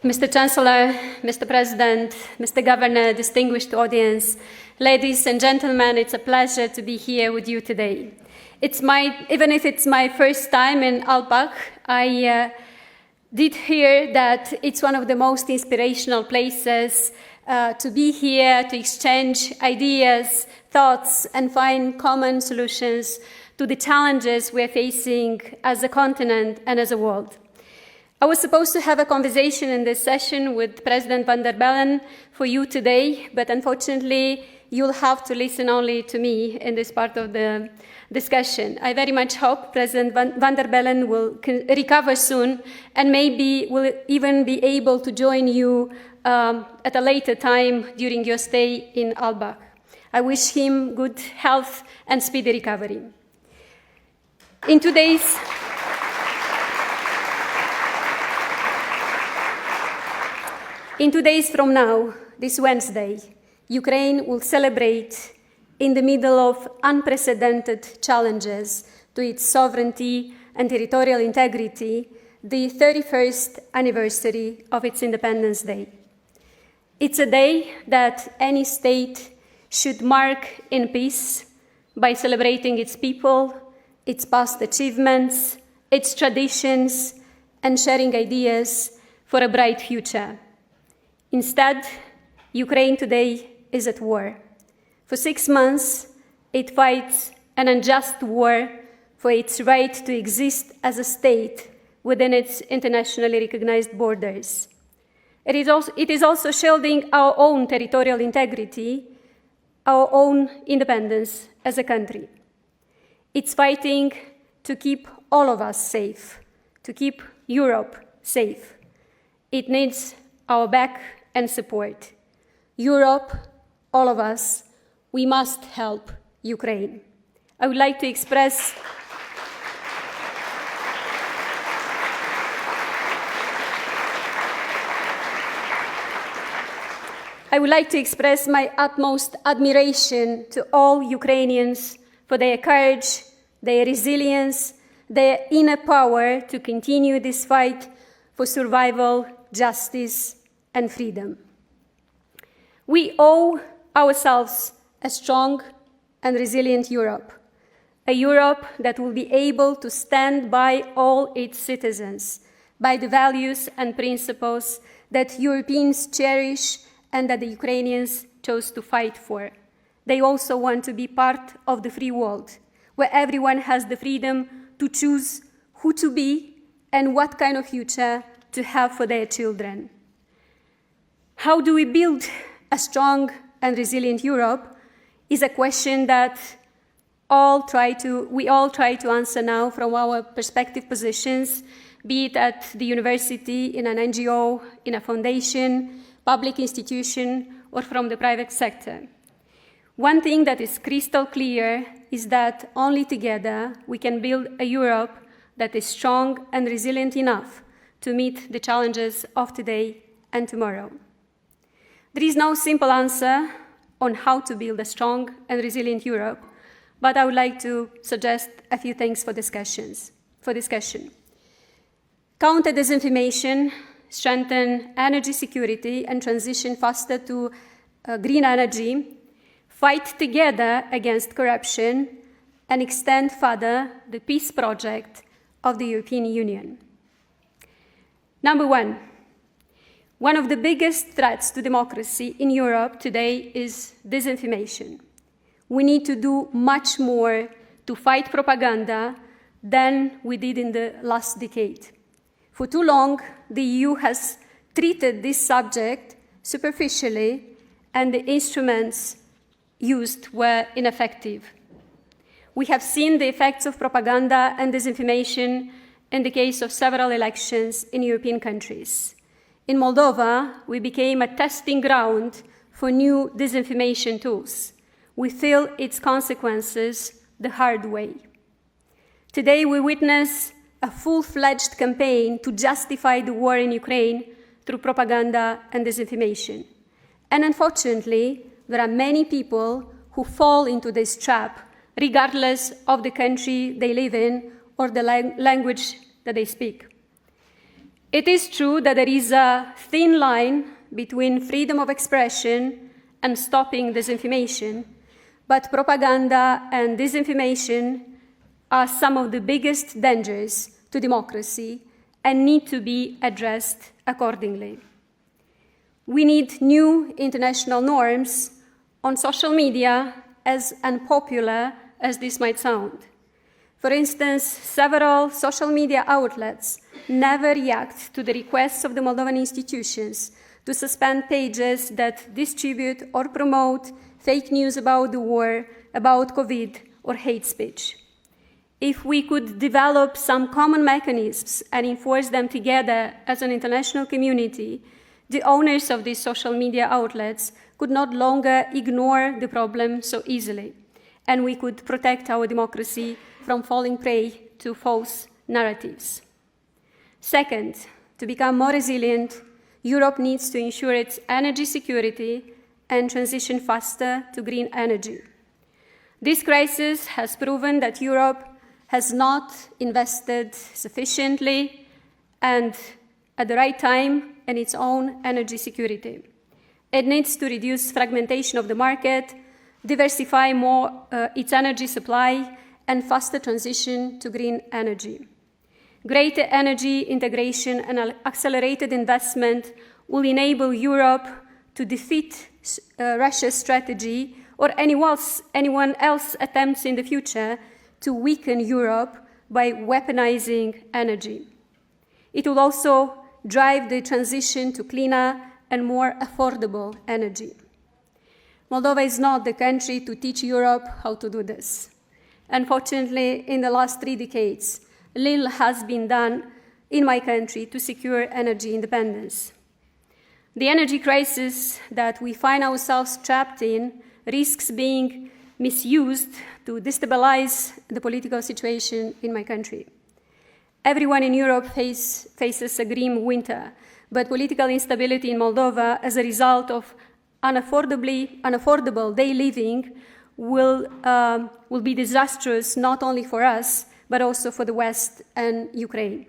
Mr. Chancellor, Mr. President, Mr. Governor, distinguished audience, ladies and gentlemen, it's a pleasure to be here with you today. Even if it's my first time in Alpbach, I did hear that it's one of the most inspirational places to be here, to exchange ideas, thoughts, and find common solutions to the challenges we're facing as a continent and as a world. I was supposed to have a conversation in this session with President van der Bellen for you today, but unfortunately, you'll have to listen only to me in this part of the discussion. I very much hope President van der Bellen will recover soon and maybe will even be able to join you at a later time during your stay in Alpbach. I wish him good health and speedy recovery. In 2 days, from now, this Wednesday, Ukraine will celebrate, in the middle of unprecedented challenges to its sovereignty and territorial integrity, the 31st anniversary of its Independence Day. It's a day that any state should mark in peace by celebrating its people, its past achievements, its traditions, and sharing ideas for a bright future. Instead, Ukraine today is at war. For 6 months, it fights an unjust war for its right to exist as a state within its internationally recognized borders. It is also shielding our own territorial integrity, our own independence as a country. It's fighting to keep all of us safe, to keep Europe safe. It needs our back and support. Europe, all of us, we must help Ukraine. I would like to express my utmost admiration to all Ukrainians for their courage, their resilience, their inner power to continue this fight for survival, justice, and freedom. We owe ourselves a strong and resilient Europe, a Europe that will be able to stand by all its citizens, by the values and principles that Europeans cherish and that the Ukrainians chose to fight for. They also want to be part of the free world, where everyone has the freedom to choose who to be and what kind of future to have for their children. How do we build a strong and resilient Europe is a question that we all try to answer now from our perspective positions, be it at the university, in an NGO, in a foundation, public institution, or from the private sector. One thing that is crystal clear is that only together we can build a Europe that is strong and resilient enough to meet the challenges of today and tomorrow. There is no simple answer on how to build a strong and resilient Europe, but I would like to suggest a few things for discussion. Counter disinformation, strengthen energy security and transition faster to green energy, fight together against corruption, and extend further the peace project of the European Union. Number one of the biggest threats to democracy in Europe today is disinformation. We need to do much more to fight propaganda than we did in the last decade. For too long, the EU has treated this subject superficially, and the instruments used were ineffective. We have seen the effects of propaganda and disinformation in the case of several elections in European countries. In Moldova, we became a testing ground for new disinformation tools. We feel its consequences the hard way. Today, we witness a full-fledged campaign to justify the war in Ukraine through propaganda and disinformation. And unfortunately, there are many people who fall into this trap, regardless of the country they live in or the language that they speak. It is true that there is a thin line between freedom of expression and stopping disinformation, but propaganda and disinformation are some of the biggest dangers to democracy and need to be addressed accordingly. We need new international norms on social media, as unpopular as this might sound. For instance, several social media outlets never react to the requests of the Moldovan institutions to suspend pages that distribute or promote fake news about the war, about COVID, or hate speech. If we could develop some common mechanisms and enforce them together as an international community, the owners of these social media outlets could not longer ignore the problem so easily, and we could protect our democracy from falling prey to false narratives. Second, to become more resilient, Europe needs to ensure its energy security and transition faster to green energy. This crisis has proven that Europe has not invested sufficiently and at the right time in its own energy security. It needs to reduce fragmentation of the market, diversify more its energy supply, and faster transition to green energy. Greater energy integration and accelerated investment will enable Europe to defeat Russia's strategy or anyone else attempts in the future to weaken Europe by weaponizing energy. It will also drive the transition to cleaner and more affordable energy. Moldova is not the country to teach Europe how to do this. Unfortunately, in the last 3 decades, little has been done in my country to secure energy independence. The energy crisis that we find ourselves trapped in risks being misused to destabilize the political situation in my country. Everyone in Europe faces a grim winter, but political instability in Moldova as a result of unaffordable day living will be disastrous not only for us, but also for the West and Ukraine.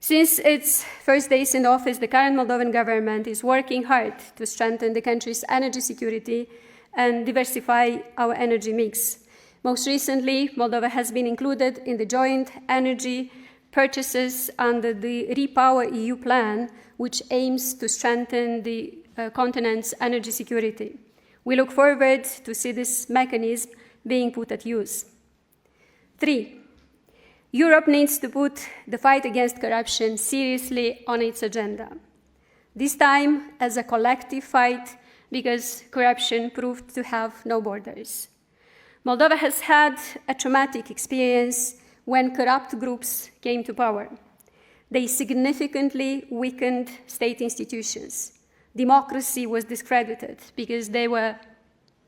Since its first days in office, the current Moldovan government is working hard to strengthen the country's energy security and diversify our energy mix. Most recently, Moldova has been included in the joint energy purchases under the Repower EU plan, which aims to strengthen the continent's energy security. We look forward to see this mechanism being put at use. 3. Europe needs to put the fight against corruption seriously on its agenda. This time as a collective fight, because corruption proved to have no borders. Moldova has had a traumatic experience when corrupt groups came to power. They significantly weakened state institutions. Democracy was discredited because they were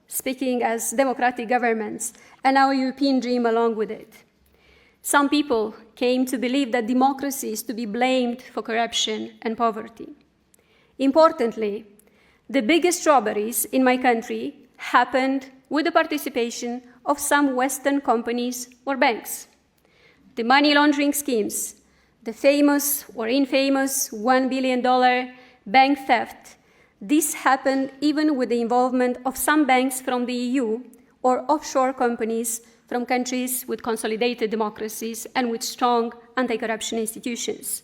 speaking as democratic governments, and our European dream along with it. Some people came to believe that democracy is to be blamed for corruption and poverty. Importantly, the biggest robberies in my country happened with the participation of some Western companies or banks. The money laundering schemes, the famous or infamous $1 billion bank theft, this happened even with the involvement of some banks from the EU or offshore companies from countries with consolidated democracies and with strong anti-corruption institutions.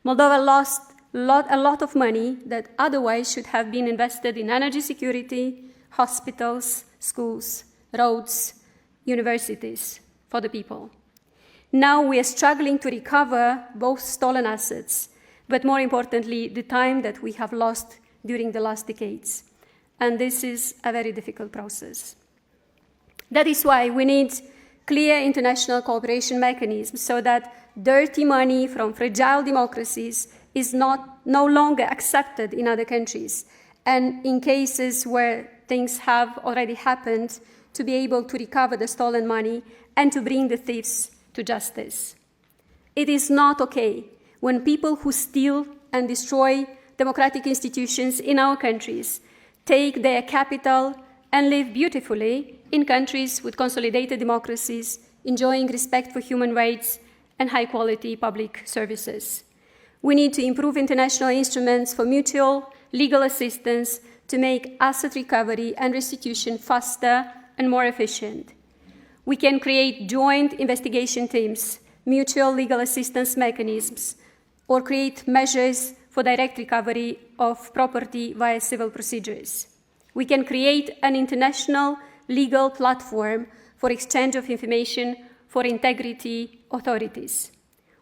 Moldova lost a lot of money that otherwise should have been invested in energy security, hospitals, schools, roads, universities for the people. Now we are struggling to recover both stolen assets, but more importantly, the time that we have lost during the last decades. And this is a very difficult process. That is why we need clear international cooperation mechanisms so that dirty money from fragile democracies is no longer accepted in other countries, and in cases where things have already happened, to be able to recover the stolen money and to bring the thieves to justice. It is not okay when people who steal and destroy democratic institutions in our countries take their capital and live beautifully in countries with consolidated democracies, enjoying respect for human rights and high-quality public services. We need to improve international instruments for mutual legal assistance to make asset recovery and restitution faster and more efficient. We can create joint investigation teams, mutual legal assistance mechanisms, or create measures for direct recovery of property via civil procedures. We can create an international legal platform for exchange of information for integrity authorities.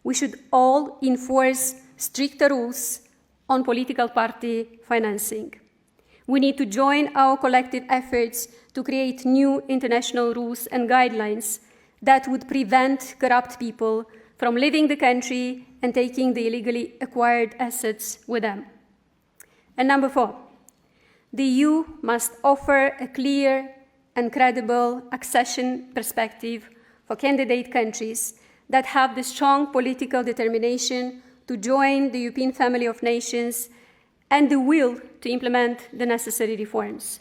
We should all enforce stricter rules on political party financing. We need to join our collective efforts to create new international rules and guidelines that would prevent corrupt people from leaving the country and taking the illegally acquired assets with them. And number 4, the EU must offer a clear and credible accession perspective for candidate countries that have the strong political determination to join the European family of nations and the will to implement the necessary reforms.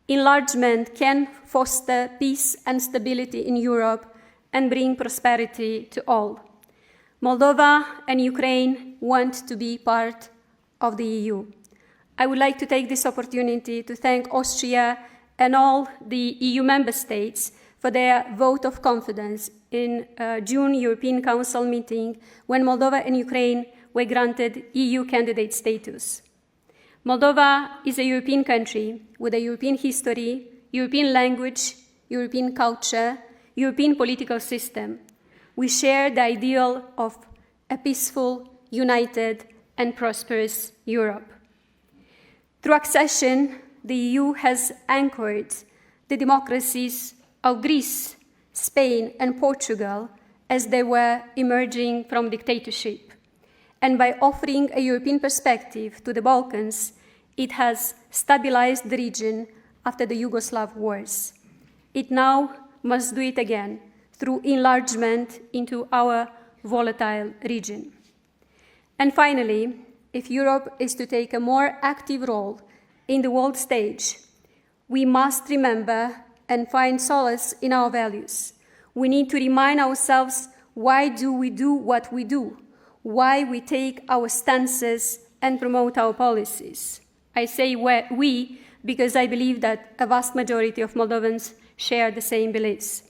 Enlargement can foster peace and stability in Europe and bring prosperity to all. Moldova and Ukraine want to be part of the EU. I would like to take this opportunity to thank Austria and all the EU member states for their vote of confidence in June European Council meeting when Moldova and Ukraine were granted EU candidate status. Moldova is a European country with a European history, European language, European culture, European political system. We share the ideal of a peaceful, united, and prosperous Europe. Through accession, the EU has anchored the democracies of Greece, Spain, and Portugal as they were emerging from dictatorship. And by offering a European perspective to the Balkans, it has stabilized the region after the Yugoslav wars. It now must do it again through enlargement into our volatile region. And finally, if Europe is to take a more active role in the world stage, we must remember and find solace in our values. We need to remind ourselves why do we do what we do, why we take our stances and promote our policies. I say we because I believe that a vast majority of Moldovans share the same beliefs.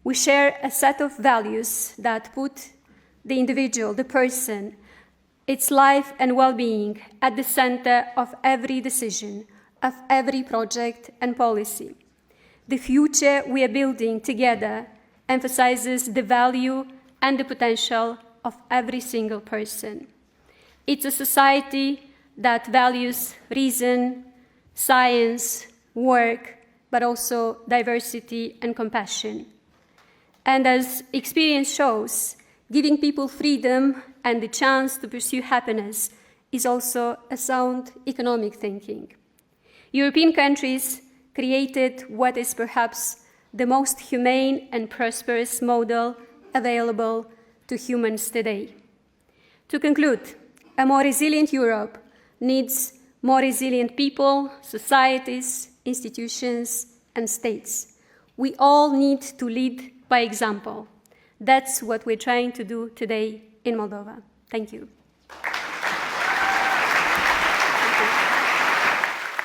We share a set of values that put the individual, the person, its life and well-being at the center of every decision, of every project and policy. The future we are building together emphasizes the value and the potential of every single person. It's a society that values reason, science, work, but also diversity and compassion. And as experience shows, giving people freedom and the chance to pursue happiness is also a sound economic thinking. European countries created what is perhaps the most humane and prosperous model available to humans today. To conclude, a more resilient Europe needs more resilient people, societies, institutions, and states. We all need to lead by example. That's what we're trying to do today in Moldova. Thank you.